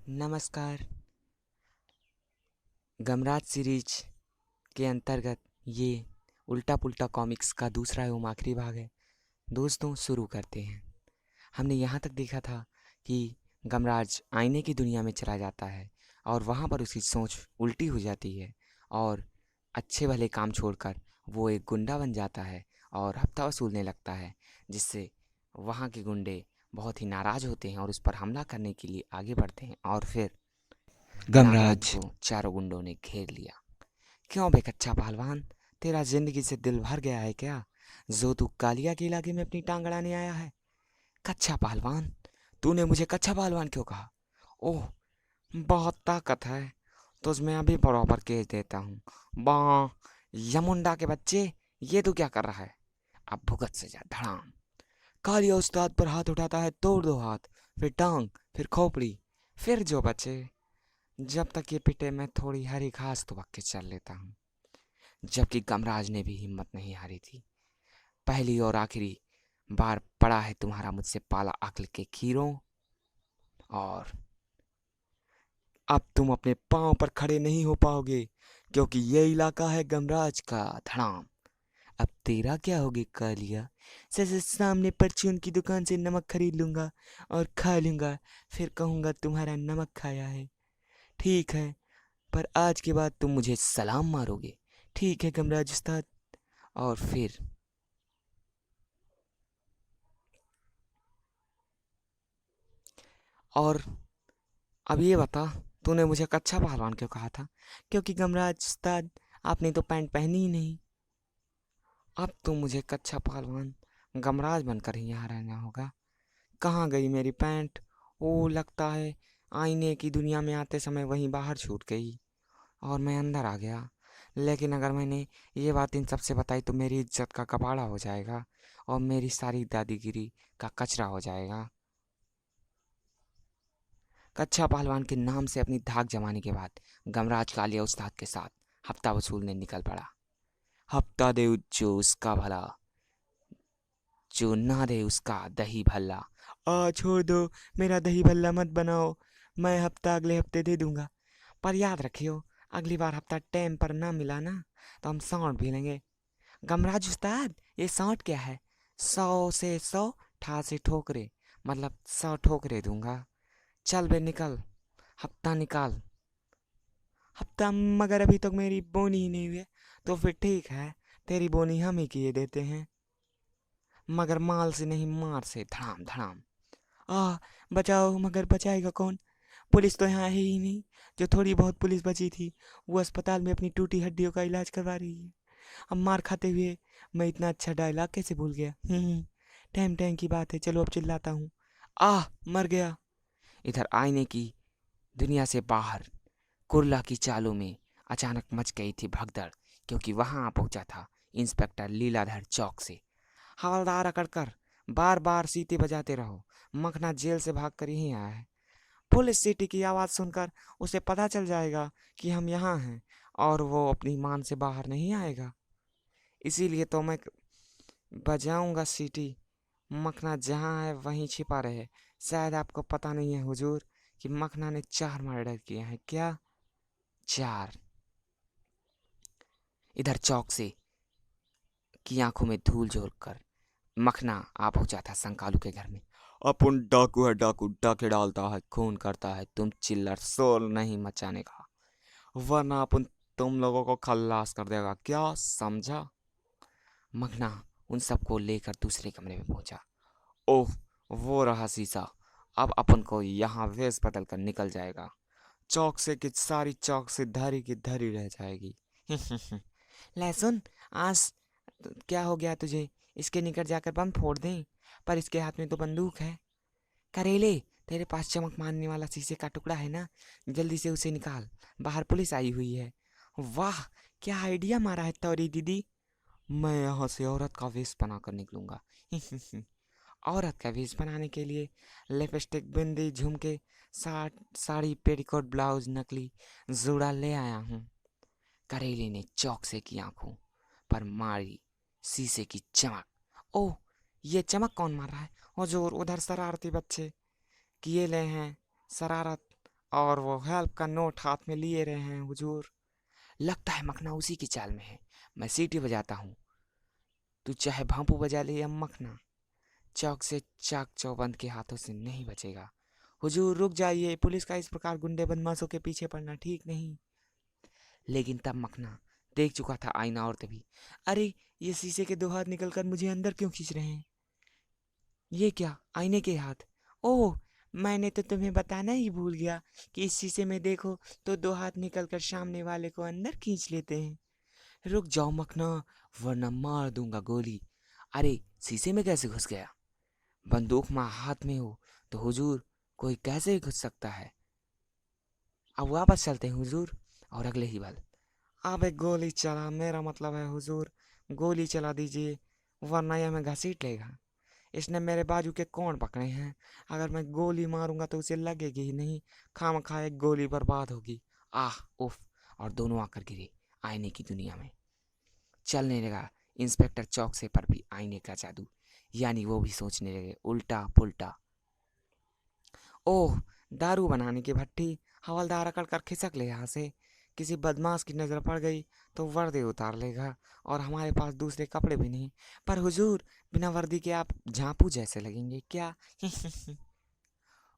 नमस्कार। गमराज सीरीज के अंतर्गत ये उल्टा पुल्टा कॉमिक्स का दूसरा एवं आखिरी भाग है। दोस्तों, शुरू करते हैं। हमने यहाँ तक देखा था कि गमराज आईने की दुनिया में चला जाता है और वहाँ पर उसकी सोच उल्टी हो जाती है और अच्छे भले काम छोड़कर वो एक गुंडा बन जाता है और हफ्ता वसूलने लगता है, जिससे वहाँ के गुंडे बहुत ही नाराज़ होते हैं और उस पर हमला करने के लिए आगे बढ़ते हैं। और फिर नागराज गमराज। को चारों गुंडों ने घेर लिया। क्यों बे कच्चा पहलवान, तेरा जिंदगी से दिल भर गया है क्या, जो तू कालिया के इलाके में अपनी टांग अड़ाने आया है? कच्चा पहलवान, तूने मुझे कच्चा पहलवान क्यों कहा? ओह, बहुत ताकत है, तुझमें अभी बराबर केस देता हूँ। बा यमुंडा के बच्चे, ये तू क्या कर रहा है? अब भुगत से जा धड़ाम। कालिया उस्ताद पर हाथ उठाता है, तोड़ दो हाथ, फिर टांग, फिर खोपड़ी, फिर जो बचे। जब तक ये पिटे मैं थोड़ी हरी घास तो के चल लेता हूँ। जबकि गमराज ने भी हिम्मत नहीं हारी थी। पहली और आखिरी बार पड़ा है तुम्हारा मुझसे पाला अक्ल के खीरों, और अब तुम अपने पांव पर खड़े नहीं हो पाओगे, क्योंकि ये इलाका है गमराज का। धड़ाम। अब तेरा क्या होगे कालिया? जैसे सामने परचून की दुकान से नमक खरीद लूंगा और खा लूंगा, फिर कहूंगा तुम्हारा नमक खाया है। ठीक है, पर आज के बाद तुम मुझे सलाम मारोगे। ठीक है गमराज उस्ताद। और फिर और अब ये बता, तूने मुझे कच्चा पहलवान क्यों कहा था? क्योंकि गमराज उस्ताद, आपने तो पैंट पहनी ही नहीं। अब तो मुझे कच्चा पहलवान गमराज बनकर ही यहाँ रहना होगा। कहाँ गई मेरी पैंट? ओ, लगता है आईने की दुनिया में आते समय वहीं बाहर छूट गई और मैं अंदर आ गया। लेकिन अगर मैंने ये बात इन सबसे बताई तो मेरी इज्जत का कबाड़ा हो जाएगा और मेरी सारी दादीगिरी का कचरा हो जाएगा। कच्चा पहलवान के नाम से अपनी धाक जमाने के बाद गमराज कालिया उस्ताद के साथ हफ्ता वसूलने निकल पड़ा। हफ्ता दे जो उसका भला, जो ना दे उसका दही भल्ला। छोड़ दो, मेरा दही भल्ला मत बनाओ, मैं हफ्ता अगले हफ्ते दे दूंगा। पर याद रखियो, अगली बार हफ्ता टाइम पर ना मिला ना तो हम सौंठ भी लेंगे। गमराज उस्ताद, ये सौंठ क्या है? 100 से 100 ठा से ठोकरे, मतलब 100 ठोकरे दूंगा। चल बे निकल, हफ्ता निकाल। हफ्ता? मगर अभी तक मेरी बोनी ही नहीं हुई है। तो फिर ठीक है, तेरी बोनी हम ही किए देते हैं, मगर माल से नहीं मार से। धड़ाम धड़ाम। आ, बचाओ, मगर बचाएगा कौन? पुलिस तो यहाँ है ही नहीं। जो थोड़ी बहुत पुलिस बची थी वो अस्पताल में अपनी टूटी हड्डियों का इलाज करवा रही है। अब मार खाते हुए मैं इतना अच्छा डायलॉग कैसे भूल गया? टाइम टाइम की बात है, चलो अब चिल्लाता हूँ। मर गया। इधर आईने की दुनिया से बाहर कुरला की चालों में अचानक मच गई थी भगदड़, क्योंकि वहां आ पहुंचा था इंस्पेक्टर लीलाधर चौक से। हवलदार अकड़कर बार बार सीटी बजाते रहो, मखना जेल से भाग कर यहीं आया है। पुलिस सीटी की आवाज़ सुनकर उसे पता चल जाएगा कि हम यहाँ हैं और वो अपनी मान से बाहर नहीं आएगा। इसीलिए तो मैं बजाऊंगा सीटी। मखना जहाँ है वहीं छिपा रहे। शायद आपको पता नहीं है हुजूर कि मखना ने 4 मर्डर किए हैं। क्या? 4? इधर चौक से की आंखों में धूल झोंक कर मखना आ पहुंचा था संकालू के घर में। अपन डाकू है, डाकू डाके डालता है, खून करता है, तुम चिल्लर शोर नहीं मचाने का, वरना अपन तुम लोगों को खल्लास कर देगा, क्या समझा? मखना उन सबको लेकर दूसरे कमरे में पहुंचा। ओह, वो रहा शीशा। अब अपन को यहाँ वेश बदल कर निकल जाएगा। चौक से की सारी चौक से धरी की धरी रह जाएगी। लहसुन, आज क्या हो गया तुझे? इसके निकट जाकर बम फोड़ दें, पर इसके हाथ में तो बंदूक है। करेले, तेरे पास चमक मारने वाला शीशे का टुकड़ा है ना? जल्दी से उसे निकाल, बाहर पुलिस आई हुई है। वाह, क्या आइडिया मारा है तौरी दीदी। मैं यहाँ से औरत का वेश बनाकर निकलूंगा। औरत का वेश बनाने के लिए लिपस्टिक, बिंदी, झुमके, साड़ी, पेटीकोट, ब्लाउज, नकली जूड़ा ले आया हूँ। करेले ने चौक से की आंखों पर मारी शीशे की चमक। ओह, ये चमक कौन मार रहा है? हुजूर, उधर शरारती बच्चे किए ले हैं शरारत और वो हेल्प का नोट हाथ में लिए रहे हैं हुजूर। लगता है मखना उसी की चाल में है। मैं सीटी बजाता हूँ, तू चाहे भांपू बजा ले या मखना, चौक से चाक चौबंद के हाथों से नहीं बचेगा। हुजूर रुक जाइए, पुलिस का इस प्रकार गुंडे बदमाशों के पीछे पड़ना ठीक नहीं। लेकिन तब मखना देख चुका था आईना, और तभी अरे, ये शीशे के दो हाथ निकलकर मुझे अंदर क्यों खींच रहे हैं? ये क्या, आईने के हाथ? ओह, मैंने तो तुम्हें बताना ही भूल गया कि इस शीशे में देखो तो दो हाथ निकलकर सामने वाले को अंदर खींच लेते हैं। रुक जाओ मखना, वरना मार दूंगा गोली। अरे, शीशे में कैसे घुस गया? बंदूक माँ हाथ में हो तो हुजूर कोई कैसे घुस सकता है? अब वापस चलते हैं हुजूर। और अगले ही पल, अब एक गोली चला, मेरा मतलब है हुजूर, गोली चला दीजिए, वरना यह हमें घसीट लेगा। इसने मेरे बाजू के कोण पकड़े हैं, अगर मैं गोली मारूंगा तो उसे लगेगी ही नहीं, खामखा एक गोली बर्बाद होगी। आह उफ, और दोनों आकर गिरे आईने की दुनिया में। चलने लगा इंस्पेक्टर चौकसे पर भी आईने का जादू, यानी वो भी सोचने लगे उल्टा पुल्टा। ओह, दारू बनाने की भट्टी। हवलदार अकड़ कर खिसक ले यहाँ से। किसी बदमाश की नज़र पड़ गई तो वर्दी उतार लेगा, और हमारे पास दूसरे कपड़े भी नहीं। पर हुजूर, बिना वर्दी के आप झांपू जैसे लगेंगे क्या?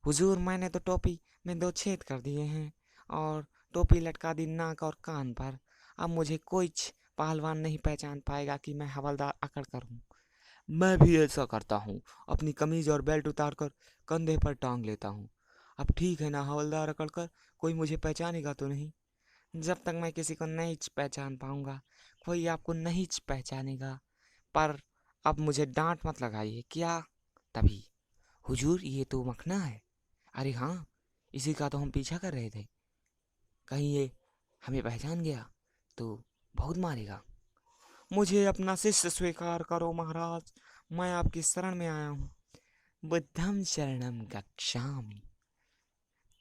हुजूर, मैंने तो टोपी में दो छेद कर दिए हैं, और टोपी लटका दी नाक और कान पर। अब मुझे कोई पहलवान नहीं पहचान पाएगा कि मैं हवलदार अकड़ कर हूँ। मैं भी ऐसा करता हूँ, अपनी कमीज और बेल्ट उतारकर कंधे पर टांग लेता हूँ। अब ठीक है ना हवलदार अकड़कर, कोई मुझे पहचानेगा तो नहीं? जब तक मैं किसी को नहीं पहचान पाऊंगा, कोई आपको नहीं पहचानेगा। पर अब मुझे डांट मत लगाइए क्या? तभी, हुजूर ये तो मखना है। अरे हाँ, इसी का तो हम पीछा कर रहे थे। कहीं ये हमें पहचान गया तो बहुत मारेगा। मुझे अपना शिष्य स्वीकार करो महाराज, मैं आपकी शरण में आया हूँ। बुद्धम शरणम गच्छामि।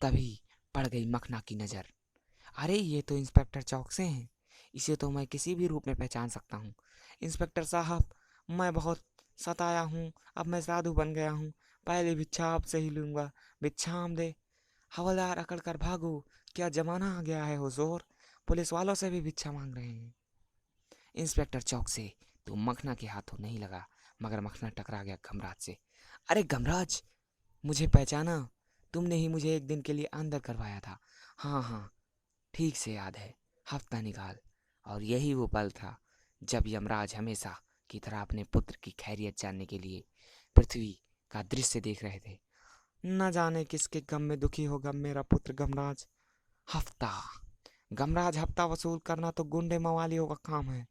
तभी पड़ गई मखना की नजर। अरे, ये तो इंस्पेक्टर चौक से हैं। इसे तो मैं किसी भी रूप में पहचान सकता हूँ। इंस्पेक्टर साहब, मैं बहुत सताया हूँ, अब मैं साधु बन गया हूँ। पहले भिक्षा आपसे ही लूंगा, भिक्षाम दे। हवलदार अकड़ कर भागो, क्या जमाना आ गया है हुजूर, पुलिस वालों से भी भिक्षा मांग रहे हैं। इंस्पेक्टर चौक से तो मखना के हाथों नहीं लगा, मगर मखना टकरा गया घमराज से। अरे घमराज, मुझे पहचाना? तुमने ही मुझे एक दिन के लिए अंदर करवाया था। हाँ हाँ, ठीक से याद है, हफ्ता निकाल। और यही वो पल था जब यमराज हमेशा की तरह अपने पुत्र की खैरियत जानने के लिए पृथ्वी का दृश्य देख रहे थे। न जाने किसके गम में दुखी होगा मेरा पुत्र गमराज। हफ्ता, गमराज, हफ्ता वसूल करना तो गुंडे मवालियों का काम है।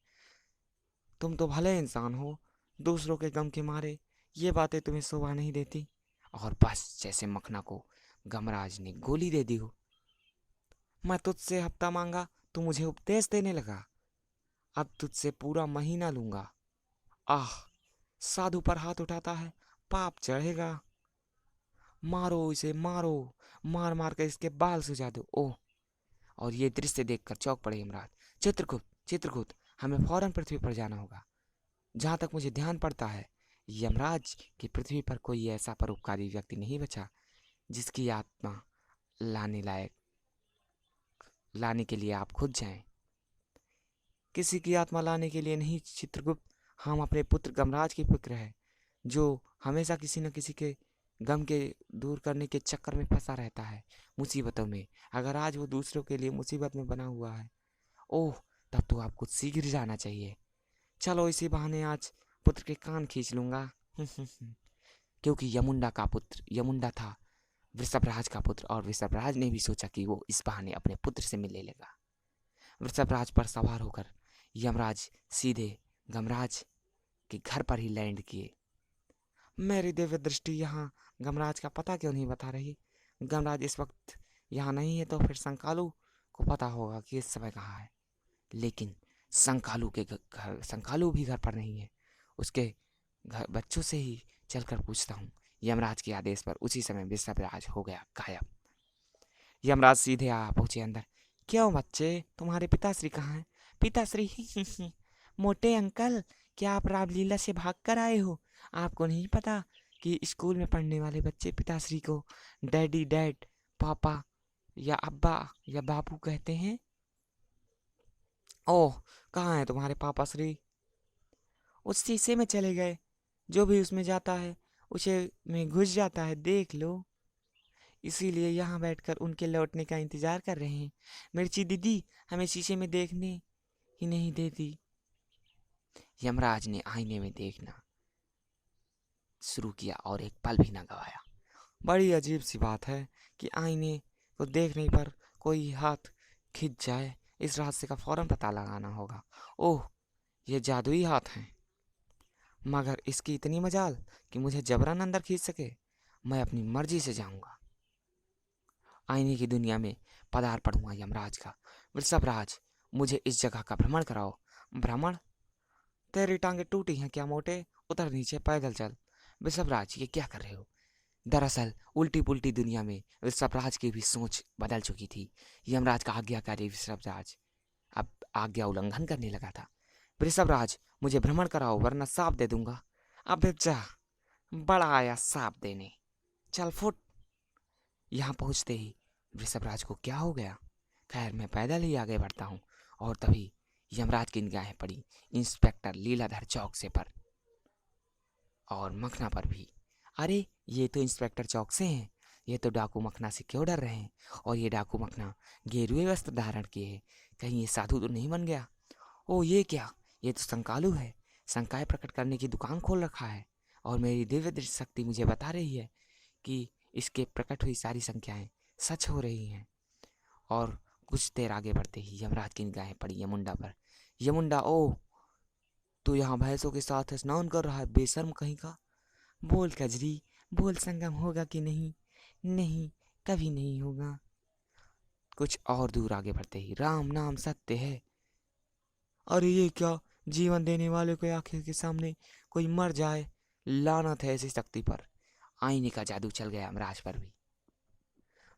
तुम तो भले इंसान हो, दूसरों के गम के मारे ये बातें तुम्हें शोभा नहीं देती। और बस जैसे मखना को गमराज ने गोली दे दी हो। मैं तुझसे हफ्ता मांगा, तू मुझे उपदेश देने लगा। अब तुझसे पूरा महीना लूंगा। आह, साधु पर हाथ उठाता है, पाप चढ़ेगा। मारो इसे, मारो, मार मार कर इसके बाल सुझा दो। ओह, और ये दृश्य देखकर चौंक पड़े यमराज। चित्रगुप्त, चित्रगुप्त, हमें फौरन पृथ्वी पर जाना होगा। जहाँ तक मुझे ध्यान पड़ता है, यमराज की पृथ्वी पर कोई ऐसा परोपकारी व्यक्ति नहीं बचा जिसकी आत्मा लाने लायक लाने के लिए आप खुद जाएं। किसी की आत्मा लाने के लिए नहीं चित्रगुप्त, हम अपने पुत्र गमराज की फिक्र है, जो हमेशा किसी न किसी के गम के दूर करने के चक्कर में फंसा रहता है, मुसीबतों में। अगर आज वो दूसरों के लिए मुसीबत में बना हुआ है, ओह, तब तो आपको शीघ्र जाना चाहिए। चलो, इसी बहाने आज पुत्र के कान खींच लूंगा। क्योंकि यमुंडा का पुत्र यमुंडा था वृषभराज का पुत्र, और वृषभराज ने भी सोचा कि वो इस बहाने अपने पुत्र से मिलने लगा। वृषभराज पर सवार होकर यमराज सीधे गमराज के घर पर ही लैंड किए। मेरी दिव्य दृष्टि यहाँ गमराज का पता क्यों नहीं बता रही? गमराज इस वक्त यहाँ नहीं है, तो फिर संकालू को पता होगा कि इस समय कहाँ है। लेकिन संकालू भी घर पर नहीं है। उसके घर बच्चों से ही चलकर पूछता हूँ। यमराज के आदेश पर उसी समय वृषभराज हो गया गायब। यमराज सीधे आ पहुंचे अंदर। क्यों बच्चे, तुम्हारे पिताश्री कहाँ हैं? पिताश्री? मोटे अंकल, क्या आप रामलीला से भाग कर आए हो? आपको नहीं पता कि स्कूल में पढ़ने वाले बच्चे पिताश्री को डैडी, डैड, पापा या अब्बा या बापू कहते हैं। ओह, कहाँ है तुम्हारे पापा श्री? उस शीशे में चले गए। जो भी उसमें जाता है उसे में घुस जाता है, देख लो। इसीलिए यहाँ बैठकर उनके लौटने का इंतजार कर रहे हैं। मिर्ची दीदी हमें शीशे में देखने ही नहीं देती। यमराज ने आईने में देखना शुरू किया और एक पल भी न गवाया। बड़ी अजीब सी बात है कि आईने को देखने पर कोई हाथ खिंच जाए। इस रहस्य का फौरन पता लगाना होगा। ओह, ये जादुई हाथ हैं, मगर इसकी इतनी मजाल कि मुझे जबरन अंदर खींच सके। मैं अपनी मर्जी से जाऊंगा। आईने की दुनिया में पदार्पण हुआ यमराज का। वृषभ राज, मुझे इस जगह का भ्रमण कराओ। भ्रमण? तेरी टांगे टूटी हैं क्या मोटे? उतर नीचे, पैदल चल। वृषभ राज, ये क्या कर रहे हो? दरअसल उल्टी पुल्टी दुनिया में वृषभराज की भी सोच बदल चुकी थी। यमराज का आज्ञाकारी वृषभराज अब आज्ञा उल्लंघन करने लगा था। वृषभराज, मुझे भ्रमण कराओ वरना साफ दे दूंगा। अबे जा, बड़ा आया साफ देने, चल फुट। यहाँ पहुंचते ही वृषभराज को क्या हो गया? खैर, मैं पैदल ही आगे बढ़ता हूँ। और तभी यमराज की निगाहें पड़ी इंस्पेक्टर लीलाधर चौक से पर और मखना पर भी। अरे, ये तो इंस्पेक्टर चौक से हैं। ये तो डाकू मखना से क्यों डर रहे हैं? और ये डाकू मखना गेरुए वस्त्र धारण किए है। कहीं ये साधु तो नहीं बन गया? ओ, ये क्या? ये तो संकालू है। शंकाएं प्रकट करने की दुकान खोल रखा है। और मेरी दिव्य दृष्टि शक्ति मुझे बता रही है कि इसके प्रकट हुई सारी संख्याएं सच हो रही हैं। और कुछ देर आगे बढ़ते ही यमराज की निगाहें पड़ी यमुंडा पर। यमुंडा, ओ, तू यहाँ भैंसों के साथ स्नान कर रहा है, बेशर्म कहीं का। बोल कजरी, बोल, संगम होगा कि नहीं? नहीं, कभी नहीं होगा। कुछ और दूर आगे बढ़ते ही, राम नाम सत्य है। अरे ये क्या? जीवन देने वाले को आंखों के सामने कोई मर जाए। लानत है ऐसी शक्ति पर। आईने का जादू चल गया यमराज पर भी।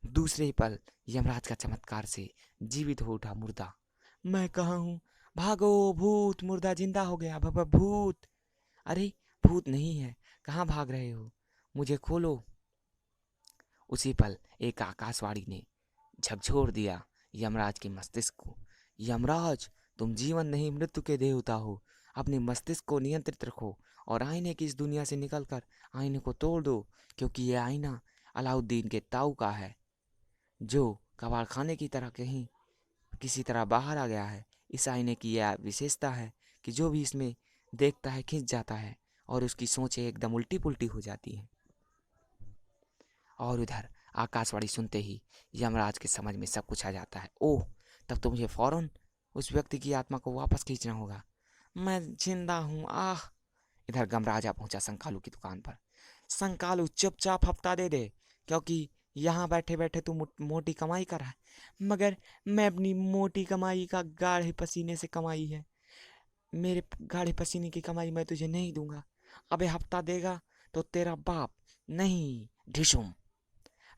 दूसरे ही पल यमराज का चमत्कार से जीवित हो उठा मुर्दा। मैं कहाँ हूँ? भागो भूत, मुर्दा जिंदा हो गया। भूत। अरे, भूत नहीं है, कहाँ भाग रहे हो? मुझे खोलो। उसी पल एक आकाशवाणी ने झकझोर दिया यमराज के मस्तिष्क को। यमराज, तुम जीवन नहीं मृत्यु के देवता हो। अपने मस्तिष्क को नियंत्रित रखो और आईने की इस दुनिया से निकलकर आईने को तोड़ दो, क्योंकि ये आईना अलाउद्दीन के ताऊ का है, जो कबाड़ खाने की तरह कहीं किसी तरह बाहर आ गया है। इस आईने की यह विशेषता है कि जो भी इसमें देखता है खिंच जाता है और उसकी सोचें एकदम उल्टी पुल्टी हो जाती हैं। और उधर आकाशवाणी सुनते ही यमराज के समझ में सब कुछ आ जाता है। ओह, तब तो मुझे फौरन उस व्यक्ति की आत्मा को वापस खींचना होगा। मैं जिंदा हूँ, आह। इधर गमराजा पहुंचा संकालू की दुकान पर। संकालू, चुपचाप हफ्ता दे दे, क्योंकि यहाँ बैठे बैठे तू मोटी कमाई कर रहा है। मगर मैं अपनी मोटी कमाई का गाढ़े पसीने से कमाई है। मेरे गाढ़े पसीने की कमाई मैं तुझे नहीं दूंगा। अबे हफ्ता देगा तो तेरा बाप। नहीं, ढिशुम।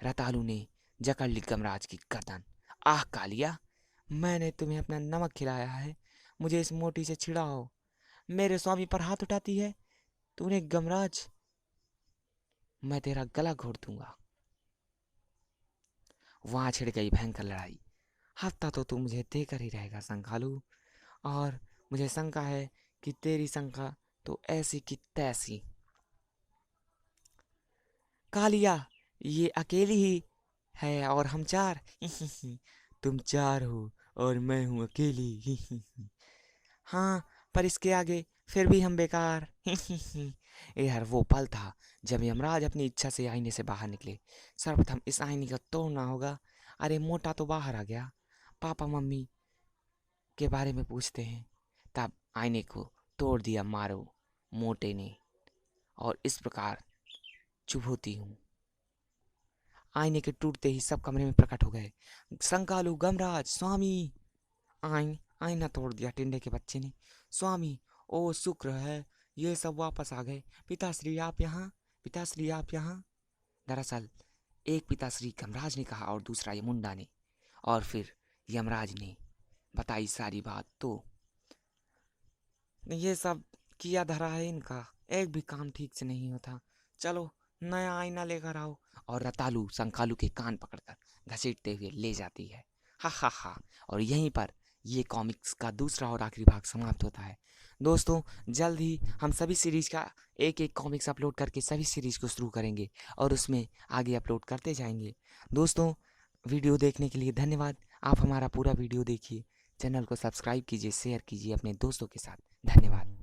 रतालू ने जकड़ ली गमराज की गर्दन। आह कालिया, मैंने तुम्हें अपना नमक खिलाया है, मुझे इस मोटी से छिड़ाओ। मेरे स्वामी पर हाथ उठाती है तूने गमराज, मैं तेरा गला घोट दूंगा। वहां छिड़ गई भयंकर लड़ाई। हफ्ता तो तू मुझे देकर ही रहेगा संखालू, और मुझे शंका है कि तेरी शंका तो ऐसी की तैसी। कालिया, ये अकेली ही है और हम चार। तुम चार हो और मैं हूँ अकेली। हाँ, पर इसके आगे फिर भी हम बेकार। यार, वो पल था जब यमराज अपनी इच्छा से आईने से बाहर निकले। सर्वप्रथम इस आईने को तोड़ना होगा। अरे, मोटा तो बाहर आ गया, पापा मम्मी के बारे में पूछते हैं। तब आईने को तोड़ दिया मारो मोटे ने, और इस प्रकार चुप होती हूँ। आईने के टूटते ही सब कमरे में प्रकट हो गए। संकालू, गमराज, स्वामी। आईना तोड़ दिया टिंडे के बच्चे ने। स्वामी, ओ शुक्र है, ये सब वापस आ गए। पिताश्री आप यहाँ, पिताश्री आप यहाँ। दरअसल एक पिताश्री गमराज ने कहा और दूसरा यमुंडा ने, और फिर यमराज ने बताई सारी बात। तो ये सब किया धरा है इनका, एक भी काम ठीक से नहीं होता। चलो नया आईना लेकर आओ। और रतालू संकालू के कान पकड़कर घसीटते हुए ले जाती है। हा हा हा। और यहीं पर ये कॉमिक्स का दूसरा और आखिरी भाग समाप्त होता है। दोस्तों, जल्द ही हम सभी सीरीज का एक एक कॉमिक्स अपलोड करके सभी सीरीज को शुरू करेंगे और उसमें आगे अपलोड करते जाएंगे। दोस्तों, वीडियो देखने के लिए धन्यवाद। आप हमारा पूरा वीडियो देखिए, चैनल को सब्सक्राइब कीजिए, शेयर कीजिए अपने दोस्तों के साथ। धन्यवाद।